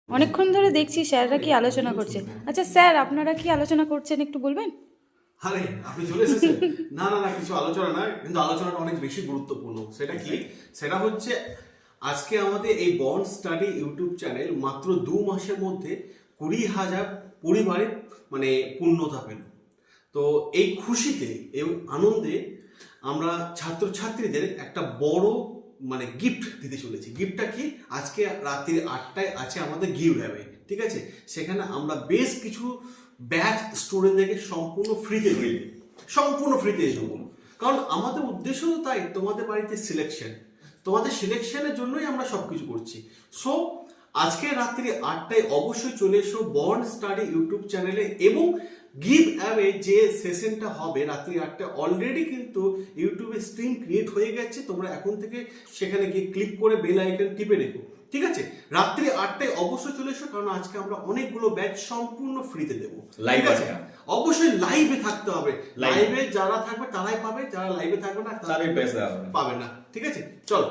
অনেকক্ষণ ধরে দেখছি স্যাররা কি আলোচনা করছে। আচ্ছা স্যার, আপনারা কি আলোচনা করছেন একটু বলবেন? আরে আপনি চলে এসেছেন। না না না, কিছু আলোচনা না, কিন্তু আলোচনাটা অনেক বেশি গুরুত্বপূর্ণ। সেটা কি? সেটা হচ্ছে আজকে আমাদের এই বন্ড স্টাডি ইউটিউব চ্যানেল মাত্র 2 মাসের মধ্যে 20,000 পরিবারের মানে পূর্ণতা পেল। তো এই খুশিতে এবং আনন্দে আমরা ছাত্রছাত্রীদের একটা বড় মানে গিফট দিতে চলেছি। গিফটটা কি? আজকে রাত্রি 8টায় আছে আমাদের গিভ অ্যাওয়ে, ঠিক আছে? সেখানে আমরা বেশ কিছু ব্যাচ স্টুডেন্টদেরকে সম্পূর্ণ ফ্রিতে দেবো। কারণ আমাদের উদ্দেশ্য তো তাই, তোমাদের বাড়িতে সিলেকশন, তোমাদের সিলেকশনের জন্যই আমরা সব কিছু করছি। সো আজকে রাত্রি 8টায় অবশ্যই চলে এসো বন্ড স্টাডি ইউটিউব চ্যানেলে, এবং গিভ অ্যাওয়ে যে সেশনটা হবে রাত্রি 8টায় অলরেডি কিন্তু ইউটিউবে স্ট্রিম ক্রিয়েট হয়ে গেছে। তোমরা এখন থেকে সেখানে গিয়ে ক্লিক করে বেল আইকন টিপে রেখো, ঠিক আছে? রাত্রি 8টায় অবশ্যই চলে এসো, কারণ আজকে আমরা অনেকগুলো ব্যাচ সম্পূর্ণ ফ্রিতে দেবো। লাইভ আছে, অবশ্যই লাইভে থাকতে হবে। লাইভে যারা থাকবে তারাই পাবে, যারা লাইভে থাকবে না তারাই পয়সা পাবে না, ঠিক আছে? চলো।